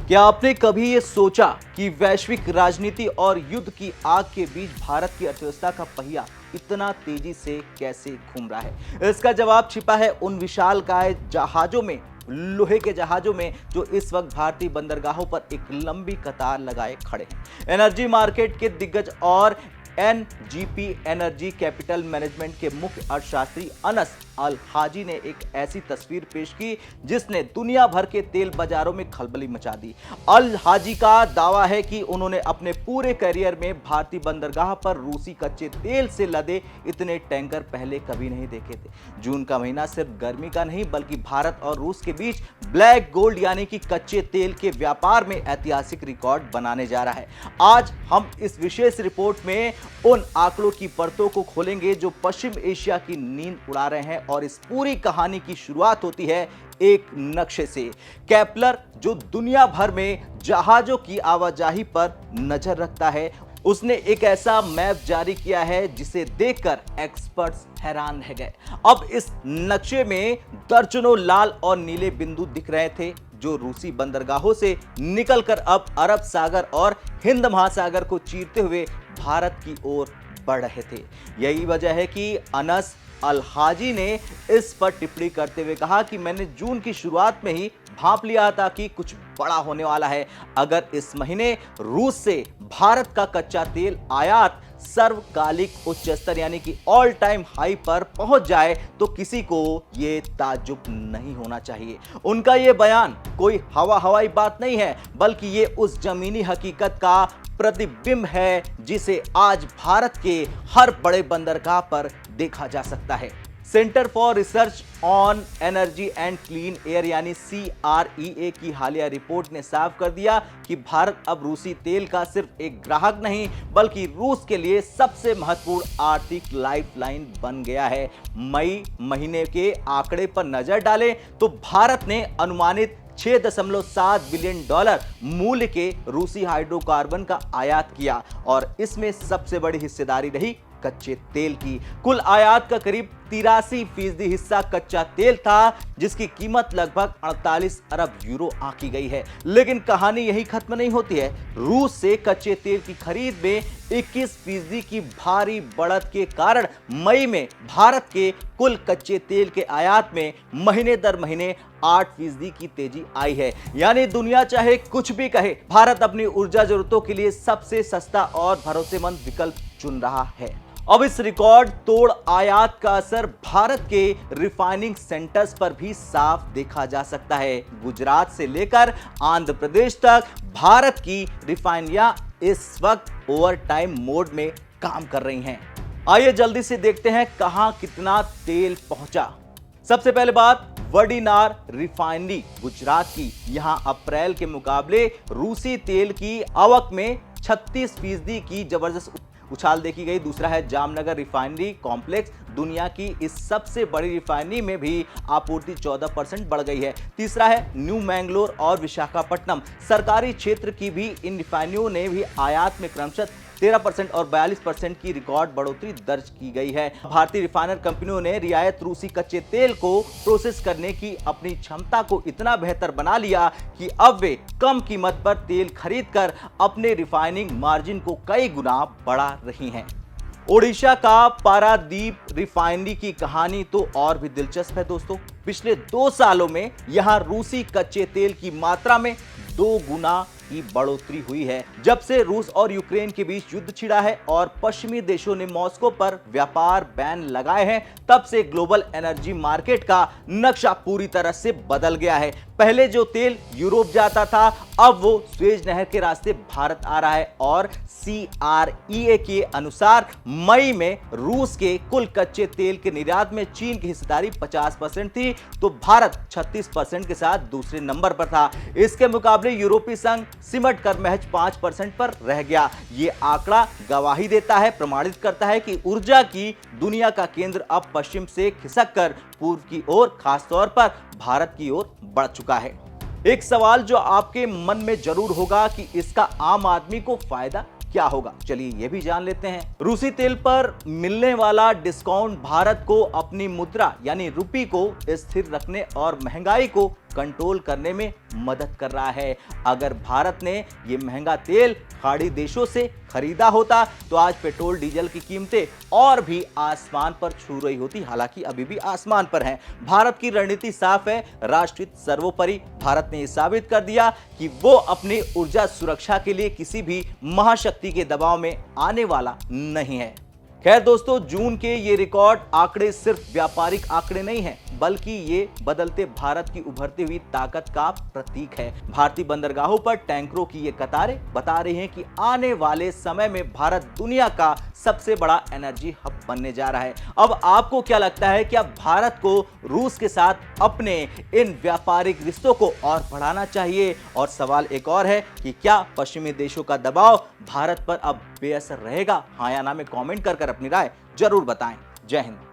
क्या आपने कभी ये सोचा कि वैश्विक राजनीति और युद्ध की आग के बीच भारत की अर्थव्यवस्था का पहिया इतना तेजी से कैसे घूम रहा है? इसका जवाब छिपा है उन विशालकाय जहाजों में, लोहे के जहाजों में, जो इस वक्त भारतीय बंदरगाहों पर एक लंबी कतार लगाए खड़े हैं। एनर्जी मार्केट के दिग्गज और एनजीपी एनर्जी कैपिटल मैनेजमेंट के मुख्य अर्थशास्त्री अनस अल हाजी ने एक ऐसी तस्वीर पेश की जिसने दुनिया भर के तेल बाजारों में खलबली मचा दी। अल हाजी का दावा है कि उन्होंने अपने पूरे करियर में भारतीय बंदरगाह पर रूसी कच्चे तेल से लदे इतने टैंकर पहले कभी नहीं देखे थे। जून का महीना सिर्फ गर्मी का नहीं बल्कि भारत और रूस के बीच ब्लैक गोल्ड यानी कि कच्चे तेल के व्यापार में ऐतिहासिक रिकॉर्ड बनाने जा रहा है। आज हम इस विशेष रिपोर्ट में उन आंकड़ों की परतों को खोलेंगे जो पश्चिम एशिया की नींद उड़ा रहे हैं, और इस पूरी कहानी की शुरुआत होती है एक नक्शे से। केपलर, जो दुनिया भर में जहाजों की आवाजाही पर नजर रखता है, उसने एक ऐसा मैप जारी किया है जिसे देखकर एक्सपर्ट्स हैरान रह गए। अब इस नक्शे में दर्जनों लाल और नीले बिंदु दिख रहे थे जो रूसी बंदरगाहों से निकलकर अब अरब सागर और हिंद महासागर को चीरते हुए भारत की ओर बढ़ रहे थे। यही वजह है कि अनस अल हाजी ने इस पर टिप्पणी करते हुए कहा कि मैंने जून की शुरुआत में ही भांप लिया था कि कुछ बड़ा होने वाला है। अगर इस महीने रूस से भारत का कच्चा तेल आयात सर्वकालिक उच्च स्तर यानी कि ऑल टाइम हाई पर पहुंच जाए तो किसी को ये ताज्जुब नहीं होना चाहिए। उनका ये बयान कोई हवाई बात नहीं है, बल्कि ये उस जमीनी हकीकत का प्रतिबिंब है जिसे आज भारत के हर बड़े बंदरगाह पर देखा जा सकता है। Centre for research on energy and clean air यानी CREA की हालिया रिपोर्ट ने साफ कर दिया कि भारत अब रूसी तेल का सिर्फ एक ग्राहक नहीं बल्कि रूस के लिए सबसे महत्वपूर्ण आर्थिक लाइफलाइन बन गया है। मई महीने के आंकड़े पर नजर डालें तो भारत ने अनुमानित $6.7 बिलियन मूल्य के रूसी हाइड्रोकार्बन का आयात किया, और इसमें सबसे बड़ी हिस्सेदारी रही कच्चे तेल की। कुल आयात का करीब 83% हिस्सा कच्चा तेल था, जिसकी कीमत लगभग 48 अरब यूरो आंकी गई है। लेकिन कहानी यही खत्म नहीं होती है। रूस से कच्चे तेल की खरीद में 21% की भारी बढ़त के कारण मई में भारत के कुल कच्चे तेल के आयात में महीने दर महीने 8% की तेजी आई है। यानी दुनिया चाहे कुछ भी कहे, भारत अपनी ऊर्जा जरूरतों के लिए सबसे सस्ता और भरोसेमंद विकल्प चुन रहा है। अब इस रिकॉर्ड तोड़ आयात का असर भारत के रिफाइनिंग सेंटर्स पर भी साफ देखा जा सकता है। गुजरात से लेकर आंध्र प्रदेश तक भारत की रिफाइनरियां इस वक्त ओवर टाइम मोड में काम कर रही हैं। आइए जल्दी से देखते हैं कहां कितना तेल पहुंचा। सबसे पहले बात वडीनार रिफाइनरी गुजरात की। यहां अप्रैल के मुकाबले रूसी तेल की आवक में 36% की जबरदस्त उछाल देखी गई। दूसरा है जामनगर रिफाइनरी कॉम्प्लेक्स। दुनिया की इस सबसे बड़ी रिफाइनरी में भी आपूर्ति 14% बढ़ गई है। तीसरा है न्यू मैंगलोर और विशाखापट्टनम। सरकारी क्षेत्र की भी इन रिफाइनरियों ने भी आयात में क्रमशः 13% और 42% की रिकॉर्ड बढ़ोतरी दर्ज की गई है। भारतीय रिफाइनर कंपनियों ने रियायत रूसी कच्चे तेल को प्रोसेस करने की अपनी क्षमता को इतना बेहतर बना लिया कि अब वे कम कीमत पर तेल खरीदकर अपने रिफाइनिंग मार्जिन को कई गुना बढ़ा रही हैं। ओडिशा का पारादीप रिफाइनरी की कहानी तो और भी दिलचस्प है दोस्तों। पिछले 2 सालों में यहां रूसी कच्चे तेल की मात्रा में 2 गुना की बढ़ोतरी हुई है। जब से रूस और यूक्रेन के बीच युद्ध छिड़ा है और पश्चिमी देशों ने मॉस्को पर व्यापार बैन लगाए हैं, तब से ग्लोबल एनर्जी मार्केट का नक्शा पूरी तरह से बदल गया है। पहले जो तेल यूरोप जाता था, अब वो स्वेज नहर के रास्ते भारत आ रहा है, और CREA के अनुसार मई में रूस के कुल कच्चे तेल के निर्यात में चीन की हिस्सेदारी 50% थी, तो भारत 36% के साथ दूसरे नंबर पर था। इसके मुकाबले यूरोपीय संघ सिमट कर महज 5% पर रह गया। ये आंकड़ा गवाही देता है, प्रमाणित करता है कि ऊर्जा की दुनिया का केंद्र अब पश्चिम से खिसककर पूर्व की ओर, खासतौर पर भारत की ओर बढ़ चुका है। एक सवाल जो आपके मन में जरूर होगा कि इसका आम आदमी को फायदा क्या होगा, चलिए ये भी जान लेते हैं। रूसी तेल पर मिलने वाला डिस्काउंट भारत को अपनी मुद्रा यानी रुपी को स्थिर रखने और महंगाई को कंट्रोल करने में मदद कर रहा है। अगर भारत ने ये महंगा तेल खाड़ी देशों से खरीदा होता तो आज पेट्रोल डीजल की कीमतें और भी आसमान पर छू रही होती, हालांकि अभी भी आसमान पर हैं। भारत की रणनीति साफ है, राष्ट्रहित सर्वोपरि। भारत ने यह साबित कर दिया कि वो अपनी ऊर्जा सुरक्षा के लिए किसी भी महाशक्ति के दबाव में आने वाला नहीं है। खैर दोस्तों, जून के ये रिकॉर्ड आंकड़े सिर्फ व्यापारिक आंकड़े नहीं हैं, बल्कि ये बदलते भारत की उभरती हुई ताकत का प्रतीक है। भारतीय बंदरगाहों पर टैंकरों की ये कतारें बता रही हैं कि आने वाले समय में भारत दुनिया का सबसे बड़ा एनर्जी हब बनने जा रहा है। अब आपको क्या लगता है, क्या भारत को रूस के साथ अपने इन व्यापारिक रिश्तों को और बढ़ाना चाहिए? और सवाल एक और है कि क्या पश्चिमी देशों का दबाव भारत पर अब बेअसर रहेगा? हाँ या ना में कमेंट कर अपनी राय जरूर बताएं। जय हिंद।